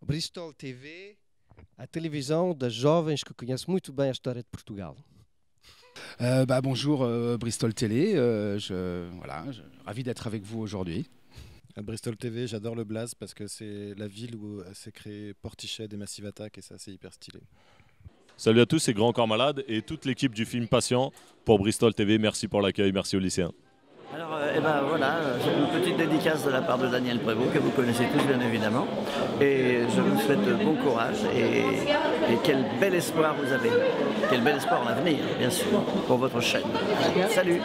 Bristol TV, a televisão das jovens que conhece muito bem a história de Portugal. Bonjour Bristol Télé, ravi d'être avec vous aujourd'hui. À Bristol TV, j'adore le Blaze parce que c'est la ville où s'est créé Portichet et Massive Attack et ça c'est hyper stylé. Salut à tous, c'est Grand Corps Malade et toute l'équipe du film Patient pour Bristol TV. Merci pour l'accueil, merci aux lycéens. Alors, j'ai une petite dédicace de la part de Daniel Prévost, que vous connaissez tous bien évidemment. Et je vous souhaite bon courage et quel bel espoir vous avez. Quel bel espoir en l'avenir, bien sûr, pour votre chaîne. Salut!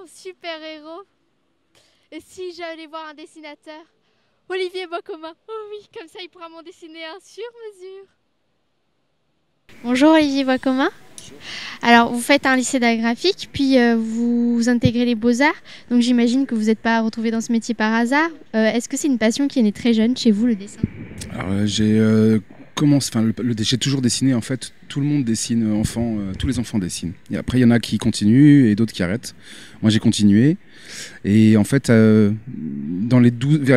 Super-héros. Et si j'allais voir un dessinateur, Olivier Boiscoma. Oh oui, comme ça il pourra m'en dessiner un sur mesure. Bonjour Olivier Boiscoma. Alors vous faites un lycée d'art graphique, puis vous intégrez les beaux-arts. Donc j'imagine que vous n'êtes pas retrouvé dans ce métier par hasard. Est-ce que c'est une passion qui est née très jeune chez vous, le dessin? Alors j'ai toujours dessiné en fait. Tout le monde dessine, tous les enfants dessinent. Et après il y en a qui continuent et d'autres qui arrêtent. Moi j'ai continué et en fait vers les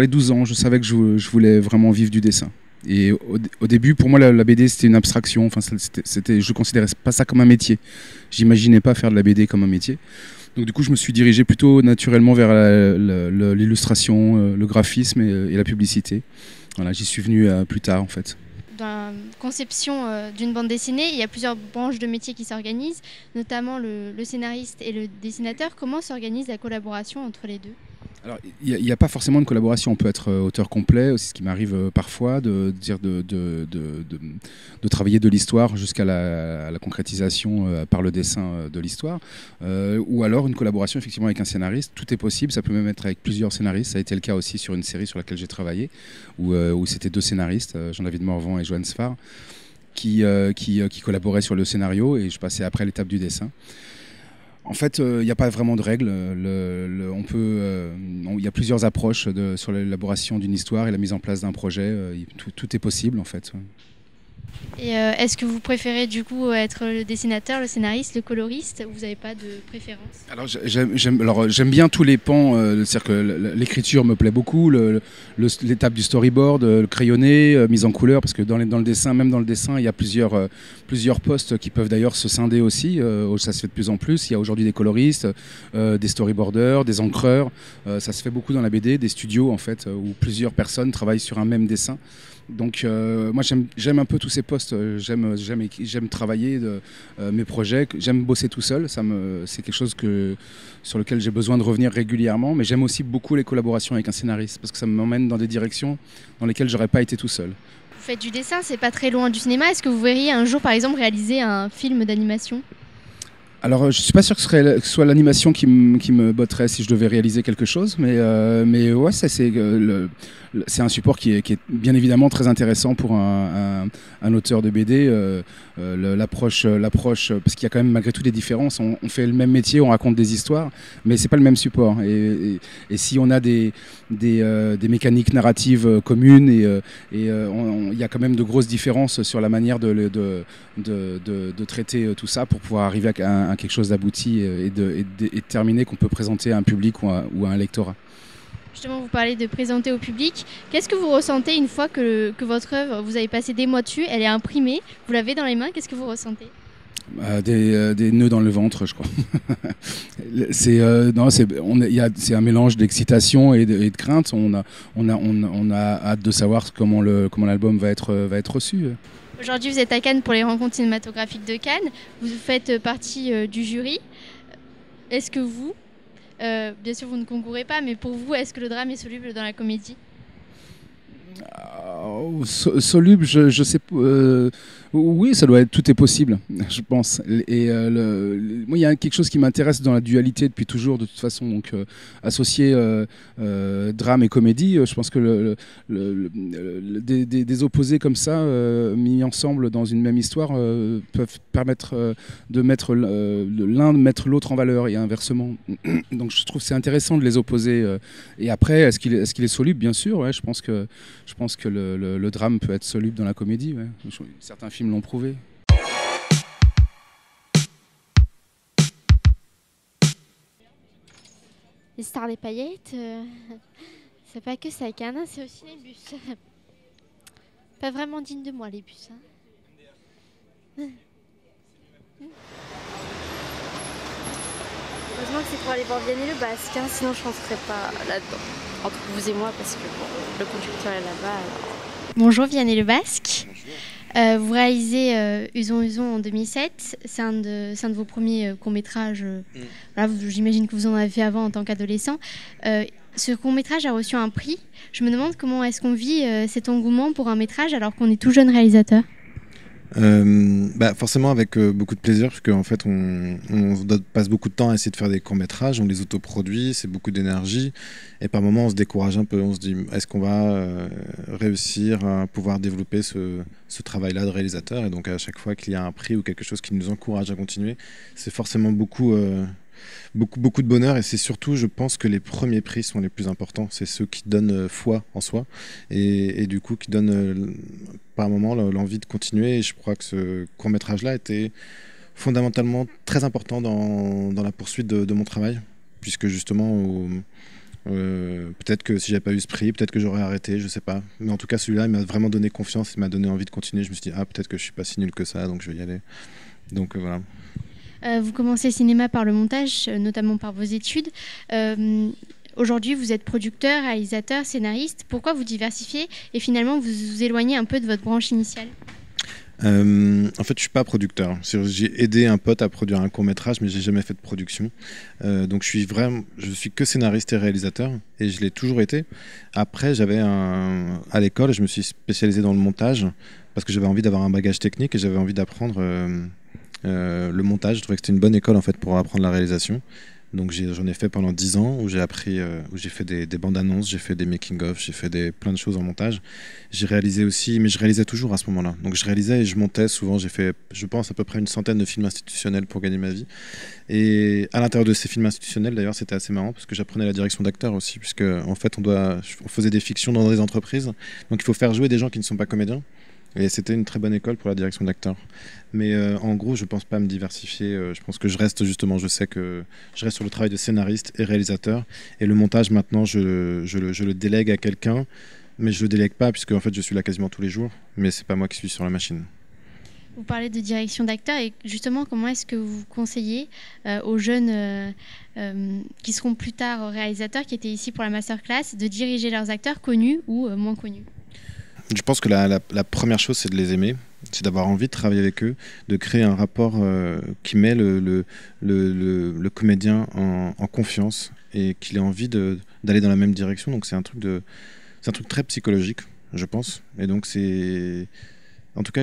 12 ans je savais que je voulais vraiment vivre du dessin. Et au début pour moi la BD c'était une abstraction. Enfin je considérais pas ça comme un métier. J'imaginais pas faire de la BD comme un métier. Donc du coup je me suis dirigé plutôt naturellement vers l'illustration, le graphisme et la publicité. Voilà, j'y suis venu plus tard en fait. Dans la conception d'une bande dessinée, il y a plusieurs branches de métiers qui s'organisent, notamment le scénariste et le dessinateur. Comment s'organise la collaboration entre les deux? Alors, il n'y a pas forcément de collaboration. On peut être auteur complet, c'est ce qui m'arrive parfois, de travailler de l'histoire jusqu'à la concrétisation par le dessin de l'histoire. Ou alors une collaboration effectivement avec un scénariste. Tout est possible, ça peut même être avec plusieurs scénaristes. Ça a été le cas aussi sur une série sur laquelle j'ai travaillé, où c'était deux scénaristes, Jean-David Morvan et Joanne Sfar, qui collaboraient sur le scénario et je passais après l'étape du dessin. En fait, il n'y a pas vraiment de règles. Il y a plusieurs approches sur l'élaboration d'une histoire et la mise en place d'un projet. Tout est possible en fait. Et est-ce que vous préférez du coup être le dessinateur, le scénariste, le coloriste, ou vous n'avez pas de préférence? Alors j'aime bien tous les pans, c'est-à-dire que l'écriture me plaît beaucoup, l'étape du storyboard, le crayonné, mise en couleur, parce que même dans le dessin, il y a plusieurs postes qui peuvent d'ailleurs se scinder aussi, ça se fait de plus en plus. Il y a aujourd'hui des coloristes, des storyboarders, des encreurs, ça se fait beaucoup dans la BD, des studios en fait, où plusieurs personnes travaillent sur un même dessin. Donc moi j'aime un peu tous ces postes, j'aime travailler mes projets, j'aime bosser tout seul, c'est quelque chose sur lequel j'ai besoin de revenir régulièrement, mais j'aime aussi beaucoup les collaborations avec un scénariste, parce que ça m'emmène dans des directions dans lesquelles j'aurais pas été tout seul. Vous faites du dessin, c'est pas très loin du cinéma, est-ce que vous verriez un jour par exemple réaliser un film d'animation? Alors, je ne suis pas sûr que ce soit l'animation qui me botterait si je devais réaliser quelque chose, mais ouais, c'est un support qui est bien évidemment très intéressant pour un auteur de BD. L'approche, parce qu'il y a quand même malgré tout des différences. On fait le même métier, on raconte des histoires, mais c'est pas le même support. Et si on a des mécaniques narratives communes, il y a quand même de grosses différences sur la manière de traiter tout ça pour pouvoir arriver à quelque chose d'abouti et de terminer qu'on peut présenter à un public ou à un lectorat. Justement, vous parlez de présenter au public. Qu'est-ce que vous ressentez une fois que votre œuvre, vous avez passé des mois dessus, elle est imprimée, vous l'avez dans les mains, qu'est-ce que vous ressentez? Des nœuds dans le ventre, je crois. C'est un mélange d'excitation et de crainte. On a hâte de savoir comment l'album va être reçu. Aujourd'hui, vous êtes à Cannes pour les rencontres cinématographiques de Cannes. Vous faites partie du jury. Est-ce que vous, bien sûr vous ne concourez pas, mais pour vous, est-ce que le drame est soluble dans la comédie? Soluble, je sais pas. Oui, ça doit être, tout est possible, je pense. Et moi, il y a quelque chose qui m'intéresse dans la dualité depuis toujours, de toute façon. Donc, associer drame et comédie, je pense que des opposés comme ça, mis ensemble dans une même histoire, peuvent permettre de mettre l'un de mettre l'autre en valeur et inversement. Donc, je trouve que c'est intéressant de les opposer. Et après, est-ce qu'il est soluble? Bien sûr, ouais, je pense que le drame peut être soluble dans la comédie. Ouais. Certains films l'ont prouvé. Les stars des paillettes, c'est pas que ça à Cannes, c'est aussi les bus. Pas vraiment digne de moi les bus. Heureusement que c'est pour aller voir Vianney le Basque, hein, sinon je ne rentrerai pas là-dedans. Entre vous et moi, parce que bon, le conducteur est là-bas. Alors... Bonjour Vianney le Basque. Vous réalisez Uzon Uzon en 2007. C'est un de vos premiers courts-métrages. Voilà, j'imagine que vous en avez fait avant en tant qu'adolescent. Ce court-métrage a reçu un prix. Je me demande comment est-ce qu'on vit cet engouement pour un métrage alors qu'on est tout jeune réalisateur. Forcément avec beaucoup de plaisir, parce qu'en fait on passe beaucoup de temps à essayer de faire des courts-métrages, on les autoproduit, c'est beaucoup d'énergie, et par moments on se décourage un peu, on se dit est-ce qu'on va réussir à pouvoir développer ce travail-là de réalisateur, et donc à chaque fois qu'il y a un prix ou quelque chose qui nous encourage à continuer, c'est forcément beaucoup de bonheur, et c'est surtout, je pense que les premiers prix sont les plus importants, c'est ceux qui donnent foi en soi, et du coup qui donnent par moment l'envie de continuer, et je crois que ce court-métrage-là était fondamentalement très important dans la poursuite de mon travail, puisque justement, peut-être que si j'avais pas eu ce prix, peut-être que j'aurais arrêté, je sais pas, mais en tout cas celui-là il m'a vraiment donné confiance, il m'a donné envie de continuer, je me suis dit peut-être que je suis pas si nul que ça, donc je vais y aller, donc voilà. Vous commencez le cinéma par le montage, notamment par vos études. Aujourd'hui, vous êtes producteur, réalisateur, scénariste. Pourquoi vous diversifiez et finalement vous vous éloignez un peu de votre branche initiale? En fait, je suis pas producteur. J'ai aidé un pote à produire un court-métrage, mais j'ai jamais fait de production. Donc je suis que scénariste et réalisateur, et je l'ai toujours été. Après, à l'école, je me suis spécialisé dans le montage parce que j'avais envie d'avoir un bagage technique et j'avais envie d'apprendre le montage. Je trouvais que c'était une bonne école en fait pour apprendre la réalisation. Donc j'en ai fait pendant 10 ans où j'ai appris, où j'ai fait des bandes annonces, j'ai fait des making-of, j'ai fait plein de choses en montage. J'ai réalisé aussi, mais je réalisais toujours à ce moment-là. Donc je réalisais et je montais souvent. J'ai fait, je pense, à peu près une centaine de films institutionnels pour gagner ma vie. Et à l'intérieur de ces films institutionnels, d'ailleurs, c'était assez marrant parce que j'apprenais la direction d'acteur aussi, puisque en fait, on faisait des fictions dans des entreprises. Donc il faut faire jouer des gens qui ne sont pas comédiens. Et c'était une très bonne école pour la direction d'acteur. Mais en gros, je ne pense pas à me diversifier. Je pense que je reste justement, je sais que je reste sur le travail de scénariste et réalisateur. Et le montage, maintenant, je le délègue à quelqu'un. Mais je ne le délègue pas, puisque en fait, je suis là quasiment tous les jours. Mais ce n'est pas moi qui suis sur la machine. Vous parlez de direction d'acteur. Et justement, comment est-ce que vous conseillez aux jeunes qui seront plus tard réalisateurs, qui étaient ici pour la masterclass, de diriger leurs acteurs connus ou moins connus? Je pense que la première chose, c'est de les aimer, c'est d'avoir envie de travailler avec eux, de créer un rapport qui met le comédien en confiance et qu'il ait envie d'aller dans la même direction. Donc c'est un truc très psychologique, je pense. Et donc en tout cas,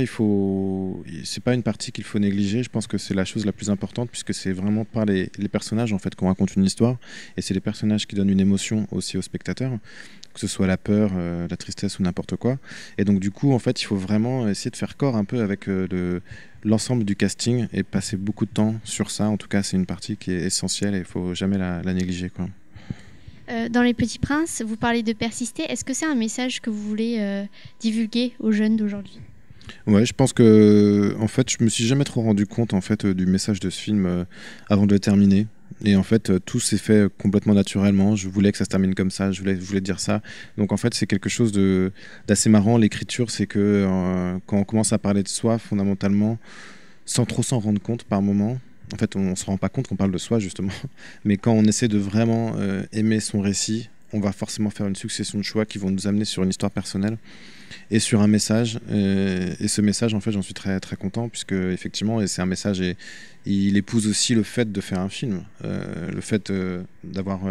c'est pas une partie qu'il faut négliger. Je pense que c'est la chose la plus importante, puisque c'est vraiment par les personnages en fait qu'on raconte une histoire, et c'est les personnages qui donnent une émotion aussi aux spectateurs, que ce soit la peur, la tristesse ou n'importe quoi. Et donc du coup, en fait, il faut vraiment essayer de faire corps un peu avec l'ensemble du casting et passer beaucoup de temps sur ça. En tout cas, c'est une partie qui est essentielle et il faut jamais la négliger, quoi. Dans Les Petits Princes, vous parlez de persister. Est-ce que c'est un message que vous voulez divulguer aux jeunes d'aujourd'hui? Ouais, je pense que en fait, je me suis jamais trop rendu compte en fait du message de ce film avant de le terminer. Et en fait, tout s'est fait complètement naturellement. Je voulais que ça se termine comme ça, je voulais dire ça. Donc en fait, c'est quelque chose d'assez marrant. L'écriture, c'est que quand on commence à parler de soi, fondamentalement, sans trop s'en rendre compte par moment, en fait, on ne se rend pas compte qu'on parle de soi, justement. Mais quand on essaie de vraiment aimer son récit, on va forcément faire une succession de choix qui vont nous amener sur une histoire personnelle et sur un message. Et ce message, en fait, j'en suis très, très content, puisque effectivement, et c'est un message, et il épouse aussi le fait de faire un film, le fait d'avoir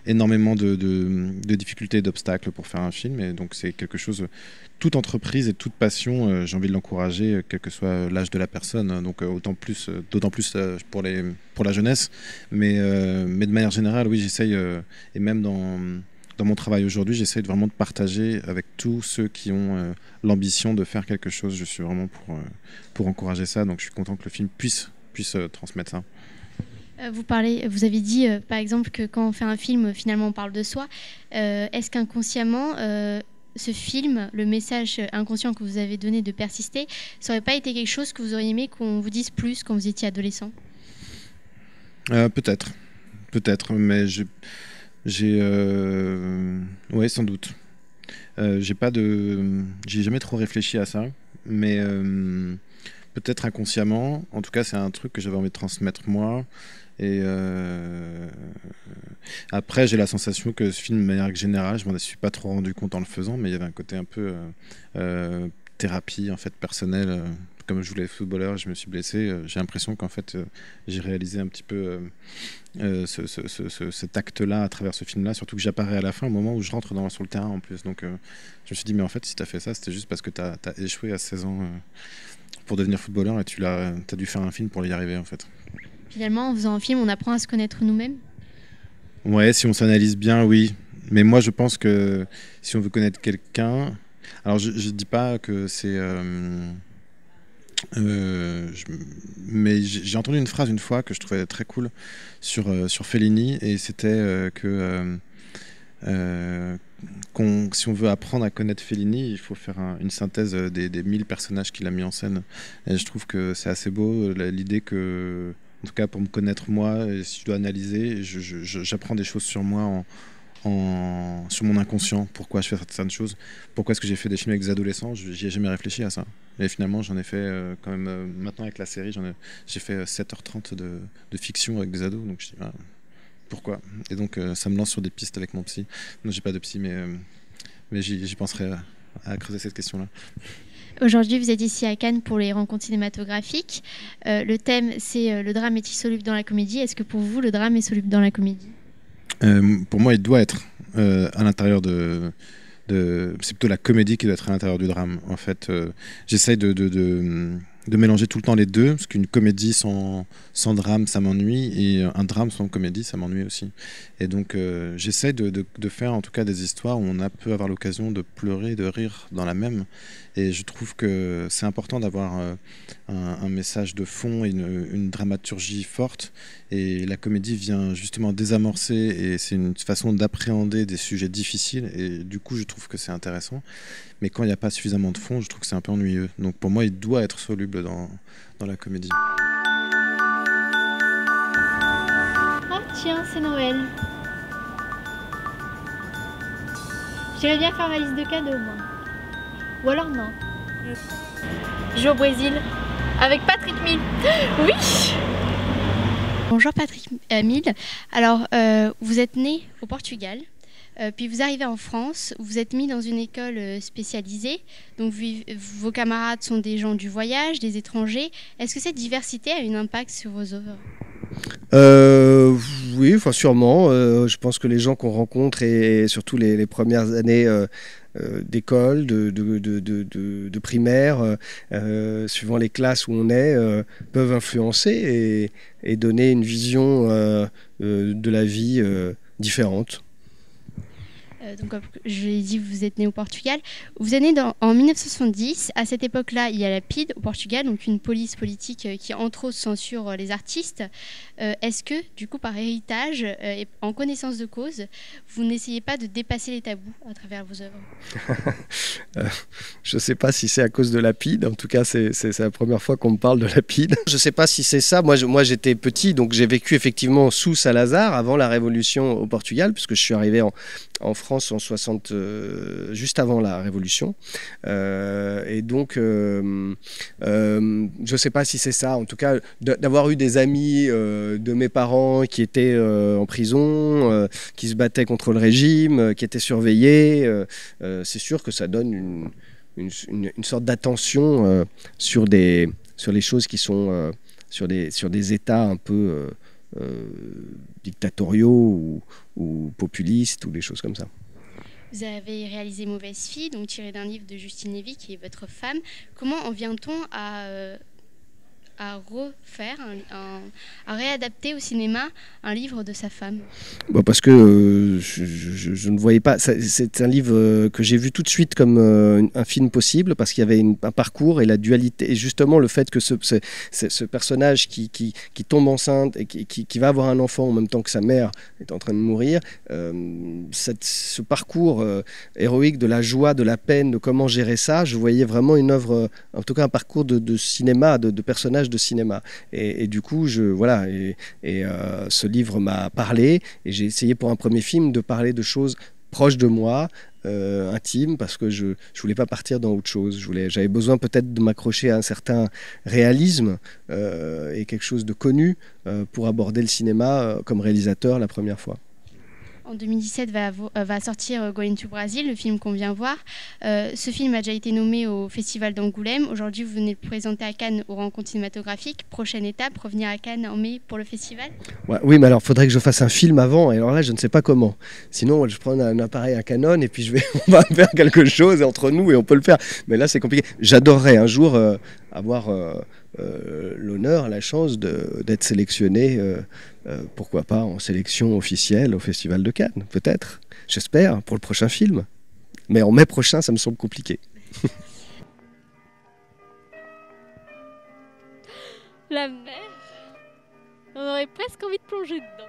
énormément de difficultés et d'obstacles pour faire un film. Et donc, c'est quelque chose, toute entreprise et toute passion, j'ai envie de l'encourager, quel que soit l'âge de la personne. Donc, d'autant plus pour la jeunesse. Mais de manière générale, oui, j'essaye, et même dans mon travail aujourd'hui, j'essaie vraiment de partager avec tous ceux qui ont l'ambition de faire quelque chose. Je suis vraiment pour encourager ça. Donc, je suis content que le film puisse transmettre ça. Vous avez dit, par exemple, que quand on fait un film, finalement, on parle de soi. Est-ce qu'inconsciemment, ce film, le message inconscient que vous avez donné de persister, ça n'aurait pas été quelque chose que vous auriez aimé qu'on vous dise plus quand vous étiez adolescent ? Peut-être, mais ouais, sans doute. J'ai jamais trop réfléchi à ça, mais peut-être inconsciemment. En tout cas, c'est un truc que j'avais envie de transmettre moi. Et après, j'ai la sensation que ce film, de manière générale, je m'en suis pas trop rendu compte en le faisant, mais il y avait un côté un peu thérapie, en fait, personnelle. Comme je voulais être footballeur, je me suis blessé. J'ai l'impression qu'en fait, j'ai réalisé un petit peu cet acte-là à travers ce film-là. Surtout que j'apparais à la fin, au moment où je rentre sur le terrain en plus. Donc, je me suis dit, mais en fait, si tu as fait ça, c'était juste parce que tu as échoué à 16 ans pour devenir footballeur et tu as dû faire un film pour y arriver, en fait. Finalement, en faisant un film, on apprend à se connaître nous-mêmes ? Ouais, si on s'analyse bien, oui. Mais moi, je pense que si on veut connaître quelqu'un... Alors, je dis pas que c'est... mais j'ai entendu une phrase une fois que je trouvais très cool sur Fellini, et c'était si on veut apprendre à connaître Fellini, il faut faire une synthèse des 1000 personnages qu'il a mis en scène. Et je trouve que c'est assez beau, l'idée que, en tout cas pour me connaître moi, si je dois analyser, j'apprends des choses sur moi sur mon inconscient, pourquoi je fais certaines choses, pourquoi est-ce que j'ai fait des films avec des adolescents, j'y ai jamais réfléchi à ça. Et finalement, j'en ai fait quand même, maintenant avec la série, j'ai fait 7h30 de fiction avec des ados, donc je dis, pourquoi ? Et donc, ça me lance sur des pistes avec mon psy. Non, j'ai pas de psy, mais j'y penserai à creuser cette question-là. Aujourd'hui, vous êtes ici à Cannes pour les rencontres cinématographiques. Le thème, c'est le drame est-il soluble dans la comédie ? Est-ce que pour vous, le drame est soluble dans la comédie ? Pour moi, il doit être à l'intérieur c'est plutôt la comédie qui doit être à l'intérieur du drame. En fait, j'essaye de mélanger tout le temps les deux, parce qu'une comédie sans drame, ça m'ennuie, et un drame sans comédie, ça m'ennuie aussi. Et donc, j'essaye de faire en tout cas des histoires où on peut avoir l'occasion de pleurer, de rire dans la même. Et je trouve que c'est important d'avoir un message de fond et une dramaturgie forte. Et la comédie vient justement désamorcer, et c'est une façon d'appréhender des sujets difficiles. Et du coup, je trouve que c'est intéressant. Mais quand il n'y a pas suffisamment de fond, je trouve que c'est un peu ennuyeux. Donc pour moi, il doit être soluble dans la comédie. Oh tiens, c'est Noël. J'irais bien faire ma liste de cadeaux, moi. Ou alors non. Je vais au Brésil avec Patrick Mille. Oui. Bonjour Patrick Mille. Alors, vous êtes né au Portugal. Puis vous arrivez en France, vous êtes mis dans une école spécialisée, donc vos camarades sont des gens du voyage, des étrangers. Est-ce que cette diversité a un impact sur vos œuvres ? Oui, enfin sûrement. Je pense que les gens qu'on rencontre, et surtout les premières années d'école, de primaire, suivant les classes où on est, peuvent influencer et donner une vision de la vie différente. Donc, comme je l'ai dit, vous êtes né au Portugal. Vous êtes né en 1970. À cette époque-là, il y a la PIDE au Portugal, donc une police politique qui, entre autres, censure les artistes. Est-ce que, du coup, par héritage et en connaissance de cause, vous n'essayez pas de dépasser les tabous à travers vos œuvres? Je ne sais pas si c'est à cause de la PIDE. En tout cas, c'est la première fois qu'on me parle de la PIDE. Je ne sais pas si c'est ça. Moi, j'étais petit, donc j'ai vécu effectivement sous Salazar, avant la Révolution au Portugal, puisque je suis arrivé en France en 60, juste avant la Révolution. Et donc, je ne sais pas si c'est ça. En tout cas, d'avoir eu des amis de mes parents qui étaient en prison, qui se battaient contre le régime, qui étaient surveillés, c'est sûr que ça donne une sorte d'attention sur les choses qui sont sur des États un peu dictatoriaux ou populistes ou des choses comme ça. Vous avez réalisé Mauvaise fille, donc tiré d'un livre de Justine Lévy, qui est votre femme. Comment en vient-on à refaire, à réadapter au cinéma un livre de sa femme? Parce que je ne voyais pas. C'est un livre que j'ai vu tout de suite comme un film possible, parce qu'il y avait un parcours et la dualité. Et justement, le fait que ce personnage qui tombe enceinte et qui va avoir un enfant en même temps que sa mère est en train de mourir, ce parcours héroïque de la joie, de la peine, de comment gérer ça, je voyais vraiment une œuvre, en tout cas un parcours de cinéma, de personnages de cinéma. Et du coup, ce livre m'a parlé, et j'ai essayé pour un premier film de parler de choses proches de moi, intimes, parce que je voulais pas partir dans autre chose. J'avais besoin peut-être de m'accrocher à un certain réalisme et quelque chose de connu pour aborder le cinéma comme réalisateur la première fois. En 2017 va sortir Going to Brazil, le film qu'on vient voir. Ce film a déjà été nommé au Festival d'Angoulême. Aujourd'hui, vous venez le présenter à Cannes aux rencontres cinématographiques. Prochaine étape, revenir à Cannes en mai pour le festival? Ouais, oui, mais alors il faudrait que je fasse un film avant. Et alors là, je ne sais pas comment. Sinon, je prends un appareil, un Canon, et puis on va faire quelque chose entre nous et on peut le faire. Mais là, c'est compliqué. J'adorerais un jour avoir l'honneur, la chance d'être sélectionné, pourquoi pas en sélection officielle au Festival de Cannes, peut-être, j'espère, pour le prochain film. Mais en mai prochain, ça me semble compliqué. La mer, on aurait presque envie de plonger dedans,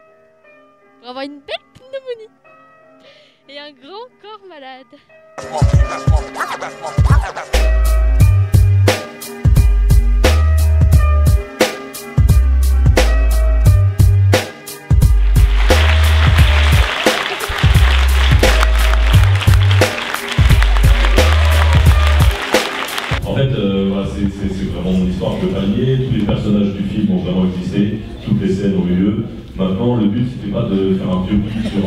pour avoir une belle pneumonie et un grand corps malade. En fait, c'est vraiment mon histoire, je peux pas nier. Tous les personnages du film ont vraiment existé, toutes les scènes ont eu lieu. Maintenant, le but, c'était pas de faire un biopic sur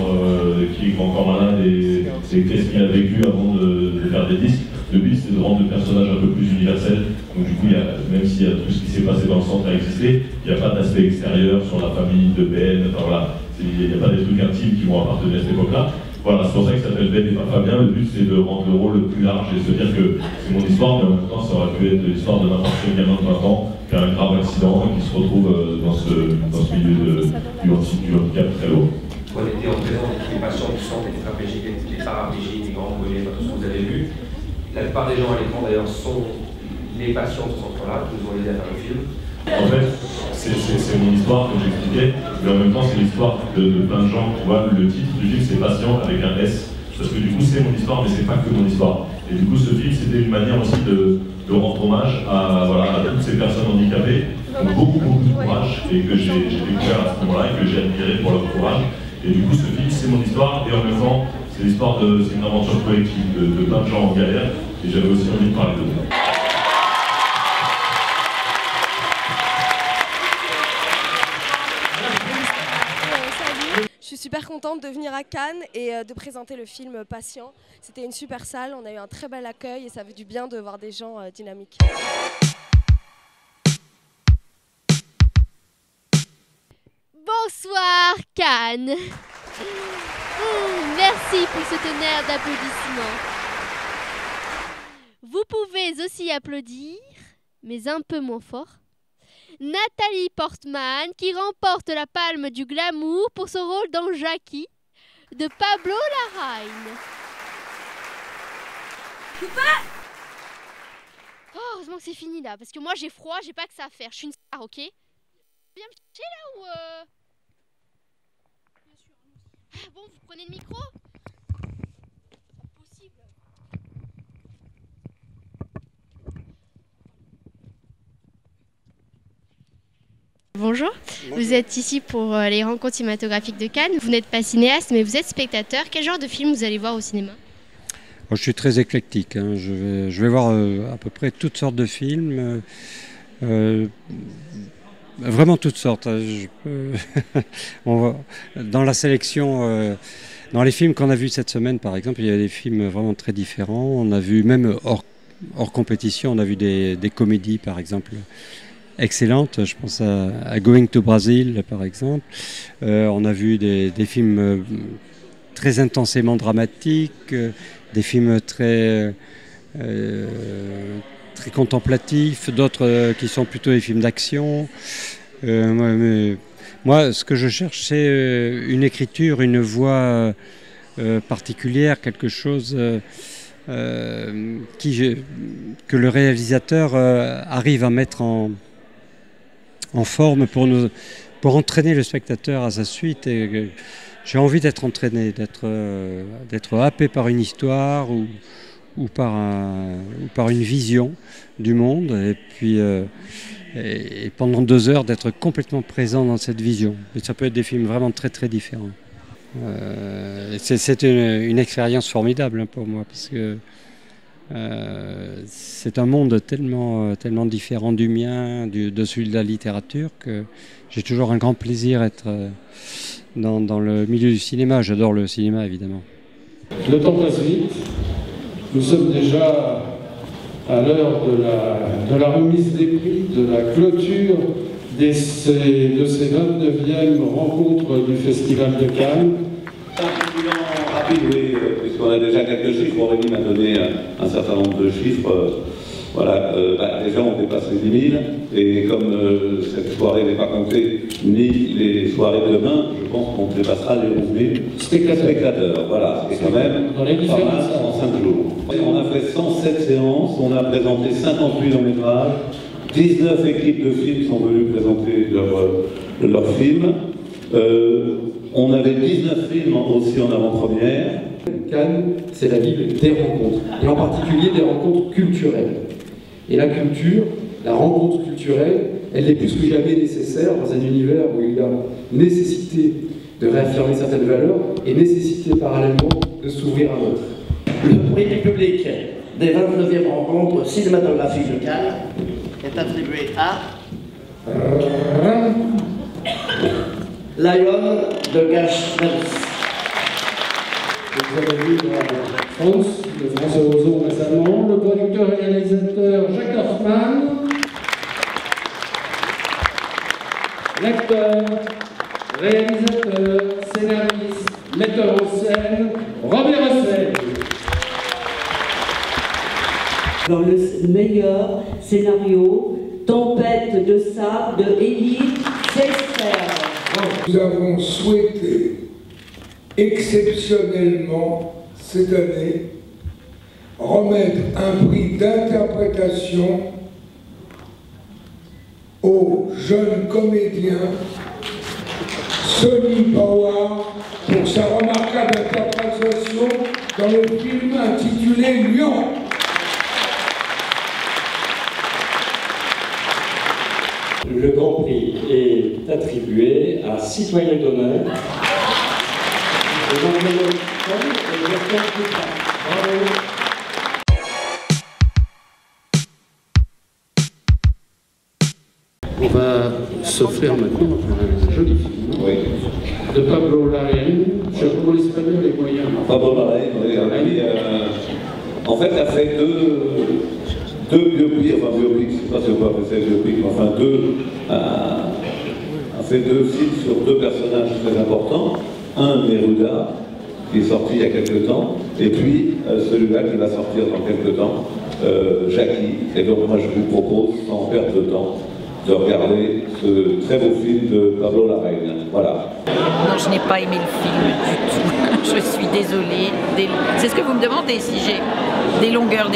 qui est encore malade et qu'est-ce qu'il a vécu avant de faire des disques. Le but, c'était de rendre le personnage un peu plus universel. Donc du coup, même s'il y a tout ce qui s'est passé dans le centre à exister, il n'y a pas d'aspect extérieur sur la famille de Ben. Enfin voilà, il n'y a pas des trucs intimes qui vont appartenir à cette époque-là. Voilà, c'est pour ça que ça s'appelle Ben et pas Fabien. Le but, c'est de rendre le rôle le plus large et de se dire que c'est mon histoire, mais en même temps, ça aurait pu être l'histoire de n'importe quel gamin de 20 ans qui a un grave accident et qui se retrouve dans ce milieu du handicap très lourd. On était en présence des patients du centre, des tétraplégiques, des paraplégiques, des grands brûlés, tout ce que vous avez vu. La plupart des gens à l'écran, d'ailleurs, sont les patients de ce centre-là qui nous ont aidés à faire le film. En fait, c'est mon histoire, comme j'expliquais, mais en même temps, c'est l'histoire de plein de gens. Tu vois, le titre du film, c'est Patient avec un S, parce que du coup, c'est mon histoire, mais c'est pas que mon histoire. Et du coup, ce film, c'était une manière aussi de rendre hommage à toutes ces personnes handicapées qui ont beaucoup de courage et que j'ai découvert à ce moment-là et que j'ai admiré pour leur courage. Et du coup, ce film, c'est mon histoire, et en même temps, c'est une aventure collective de plein de gens en galère, et j'avais aussi envie de parler de ça. Je suis super contente de venir à Cannes et de présenter le film Patient. C'était une super salle, on a eu un très bel accueil et ça fait du bien de voir des gens dynamiques. Bonsoir Cannes. Merci pour ce tonnerre d'applaudissements. Vous pouvez aussi applaudir, mais un peu moins fort, Nathalie Portman qui remporte la palme du glamour pour son rôle dans Jackie, de Pablo Larraín. Oh, heureusement que c'est fini là, parce que moi j'ai froid, j'ai pas que ça à faire. Je suis une star, ok? Viens me chercher là ou Ah bon, vous prenez le micro? Possible. Bonjour, vous êtes ici pour les rencontres cinématographiques de Cannes. Vous n'êtes pas cinéaste, mais vous êtes spectateur. Quel genre de film vous allez voir au cinéma? Je suis très éclectique, hein. Je vais voir à peu près toutes sortes de films, vraiment toutes sortes. Dans la sélection, dans les films qu'on a vus cette semaine par exemple, il y a des films vraiment très différents. On a vu même hors compétition, on a vu des comédies par exemple excellentes. Je pense à Going to Brazil par exemple. On a vu des films très intensément dramatiques, des films très contemplatifs, d'autres qui sont plutôt des films d'action. Moi, ce que je cherche, c'est une écriture, une voix particulière, quelque chose que le réalisateur arrive à mettre en forme pour entraîner le spectateur à sa suite. J'ai envie d'être entraîné, d'être happé par une histoire ou par une vision du monde, et puis et pendant 2 heures d'être complètement présent dans cette vision. Et ça peut être des films vraiment très très différents. C'est une expérience formidable pour moi, parce que c'est un monde tellement différent du mien, de celui de la littérature, que j'ai toujours un grand plaisir à être dans le milieu du cinéma. J'adore le cinéma, évidemment. Le temps passe vite. Nous sommes déjà à l'heure de la remise des prix, de la clôture de ces 29e rencontres du Festival de Cannes. Un bilan rapide, oui, puisqu'on a déjà quelques chiffres. Aurélie m'a donné un certain nombre de chiffres. Voilà, les gens ont dépassé 10 000, et comme cette soirée n'est pas comptée, ni les soirées de demain, je pense qu'on dépassera les 11 000 spectateurs. Voilà, c'est quand même pas mal en 5 jours. On a fait 107 séances, on a présenté 58 longs métrages, 19 équipes de films sont venues présenter leurs films. On avait 19 films aussi en avant-première. Cannes, c'est la ville des rencontres, et en particulier des rencontres culturelles. Et la culture, la rencontre culturelle, elle est plus que jamais nécessaire dans un univers où il y a nécessité de réaffirmer certaines valeurs et nécessité parallèlement de s'ouvrir à d'autres. Le prix du public des 29e rencontres cinématographiques de Cannes est attribué à Lion de Gashmels. Vous avez vu France, de François Ozon récemment, le producteur et réalisateur Jacques Hoffman, l'acteur, réalisateur, scénariste, metteur en scène, Robert Hossein. Dans le meilleur scénario, Tempête de sable de Élie Sester. Nous avons souhaité exceptionnellement cette année remettre un prix d'interprétation au jeune comédien Sonny Power pour sa remarquable interprétation dans le film intitulé Lyon. Le Grand Prix est attribué à Citoyen d'honneur. On va s'offrir maintenant un joli film de Pablo Larraín. Je sais pas l'espagnol les moyens. Pablo Larraín, oui. En fait, a fait deux biopics, enfin biopics, je ne sais pas si on peut appeler ça biopics, mais enfin a fait 2 films sur 2 personnages très importants. Un, Neruda, qui est sorti il y a quelques temps, et puis celui-là qui va sortir dans quelques temps, Jackie. Et donc moi je vous propose, sans perdre de temps, de regarder ce très beau film de Pablo Larraín. Voilà. Non, je n'ai pas aimé le film du tout. Je suis désolée. C'est ce que vous me demandez, si j'ai des longueurs.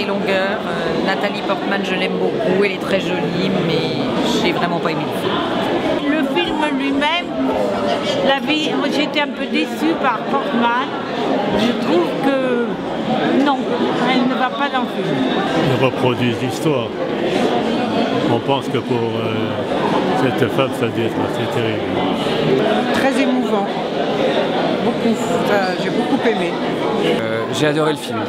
Nathalie Portman, je l'aime beaucoup, elle est très jolie, mais j'ai vraiment pas aimé le film. Le film lui-même, j'étais un peu déçue par Portman. Je trouve que non, elle ne va pas dans le film. Ils reproduisent l'histoire. On pense que pour cette femme, ça a dû être assez terrible. Très émouvant. Beaucoup. J'ai beaucoup aimé. J'ai adoré le film.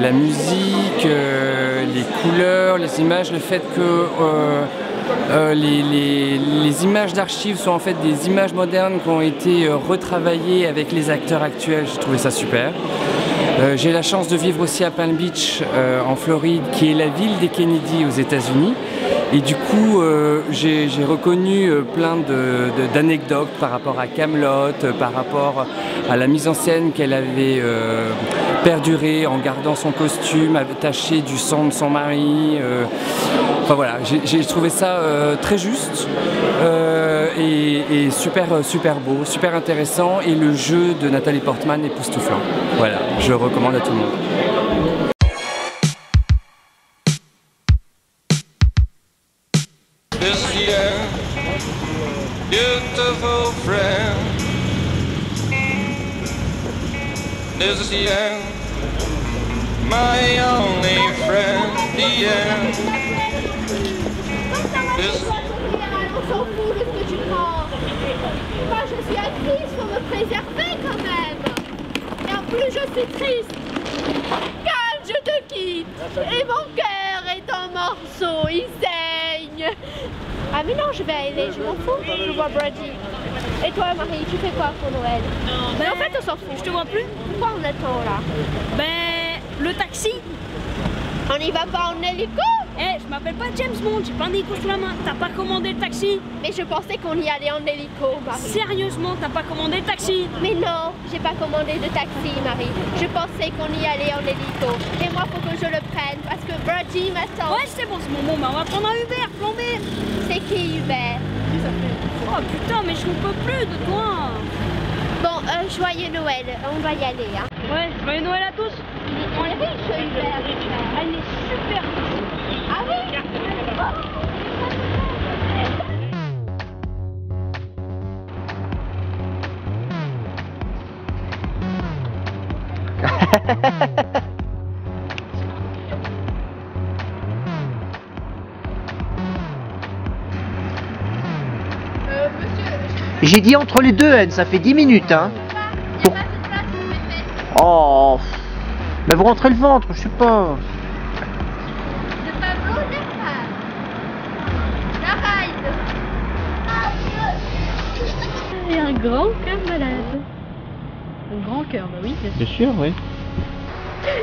La musique, les couleurs, les images, le fait que les images d'archives sont en fait des images modernes qui ont été retravaillées avec les acteurs actuels. J'ai trouvé ça super. J'ai la chance de vivre aussi à Palm Beach, en Floride, qui est la ville des Kennedy aux États-Unis. Et du coup, j'ai reconnu plein d'anecdotes par rapport à Kaamelott, par rapport à la mise en scène qu'elle avait perdurée en gardant son costume, taché du sang de son mari. Enfin voilà, j'ai trouvé ça très juste et super beau, super intéressant. Et le jeu de Nathalie Portman est époustouflant. Voilà, je le recommande à tout le monde. Beautiful friend, this is the end, my only friend, the end. On s'en fout de ce que tu prends. Moi je suis actrice, faut me préserver quand même. Et en plus je suis triste. Calme, je te quitte. Et mon cœur est en morceaux, il saigne. Ah mais non, je vais aller, je m'en fous, je vois Brady. Et toi Marie, tu fais quoi pour Noël? Mais en fait on s'en fout. Je te vois plus. Pourquoi on attend là? Ben, le taxi. On y va pas en hélico? Je m'appelle pas James Bond, j'ai pas un hélico sous la main. T'as pas commandé le taxi? Mais je pensais qu'on y allait en hélico, Marie. Sérieusement, t'as pas commandé le taxi? Mais non, j'ai pas commandé de taxi, Marie. Je pensais qu'on y allait en hélico. Et moi, faut que je le prenne parce que Birdie m'attend. Ouais, c'est bon, c'est bon. Bon, bah, on va prendre un Uber, flambé. C'est qui Uber? Oh putain, mais je ne peux plus de toi. Bon, joyeux Noël, on va y aller, hein. Ouais, joyeux Noël à tous. On est riche, Uber. Elle est super. Ah oui? J'ai dit entre les deux, Anne, ça fait 10 minutes, hein. Oh, mais vous rentrez le ventre, je sais pas. Et un grand cœur malade. Un grand cœur, bah oui. Bien sûr, oui.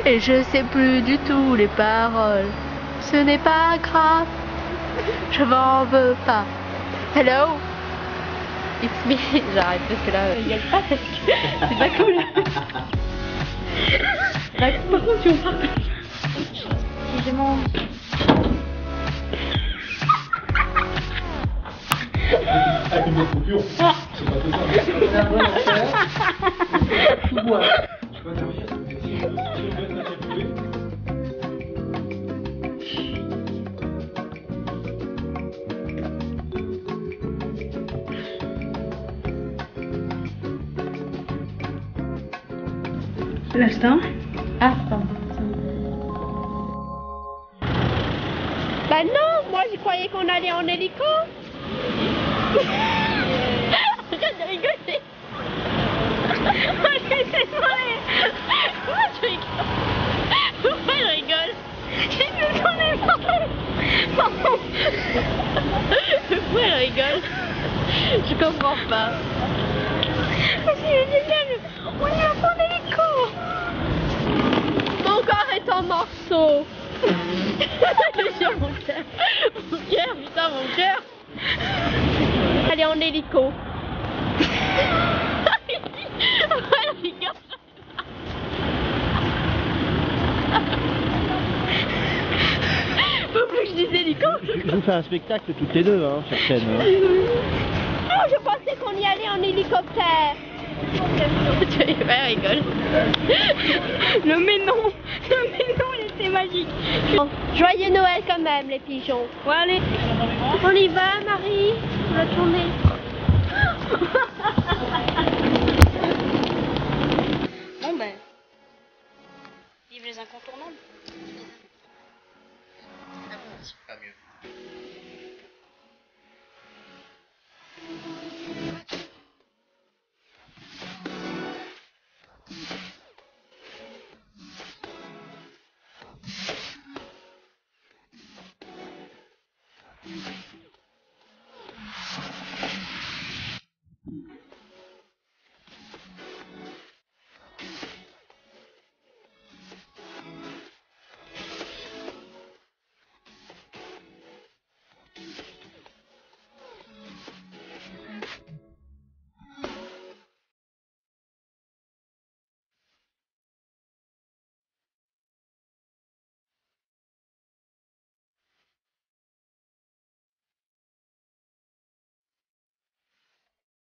Et je sais plus du tout les paroles. Ce n'est pas grave. Je m'en veux pas. Hello? It's me. J'arrête parce que là, il n'y a pas parce que c'est pas cool. Là, par contre, tu me parles. J'ai mon... Avec une bonne coupure, c'est pas tout ça. C'est un bon affaire. Tout bois. Tu vas derrière, si on veut être la capouler. L'instant. Ah, pardon. Bah non, moi je croyais qu'on allait en hélico. Arrête de rigoler. Moi je suis désolée. Pourquoi je rigole? Pourquoi je rigole? Je suis désolée, pardon. Pourquoi je rigole? Je comprends pas. C'est génial. On est en hélico. Mon corps est en morceaux. Sur mon cœur. Mon cœur, putain, mon cœur. Allez, en hélico. Faut plus que je dise hélico. Je vous fais un spectacle toutes les deux, hein, sur scène. Hein. Non, je pensais qu'on y allait en hélicoptère. Ouais, rigole. Le mais non, il était magique. Bon, joyeux Noël quand même, les pigeons. Ouais, allez. On y va, Marie, pour la tournée. Bon ben, vive les incontournables. Ah bon, c'est pas mieux.